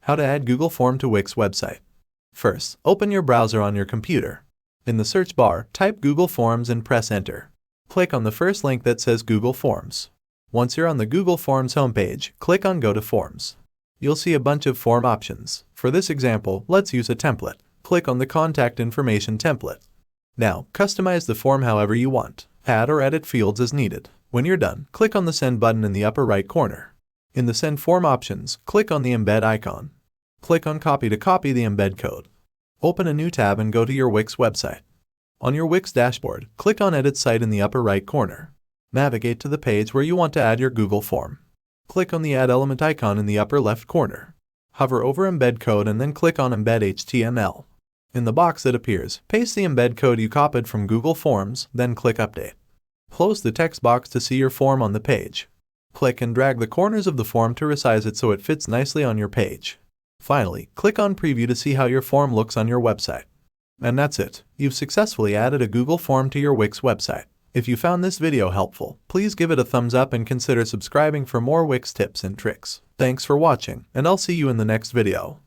How to add Google Form to Wix website. First, open your browser on your computer. In the search bar, type Google Forms and press enter. Click on the first link that says Google Forms. Once you're on the Google Forms homepage, click on Go to Forms. You'll see a bunch of form options. For this example, let's use a template. Click on the Contact Information template. Now, customize the form however you want. Add or edit fields as needed. When you're done, click on the Send button in the upper right corner. In the Send Form options, click on the Embed icon. Click on Copy to copy the embed code. Open a new tab and go to your Wix website. On your Wix dashboard, click on Edit Site in the upper right corner. Navigate to the page where you want to add your Google form. Click on the Add Element icon in the upper left corner. Hover over Embed Code and then click on Embed HTML. In the box that appears, paste the embed code you copied from Google Forms, then click Update. Close the text box to see your form on the page. Click and drag the corners of the form to resize it so it fits nicely on your page. Finally, click on Preview to see how your form looks on your website. And that's it. You've successfully added a Google form to your Wix website. If you found this video helpful, please give it a thumbs up and consider subscribing for more Wix tips and tricks. Thanks for watching, and I'll see you in the next video.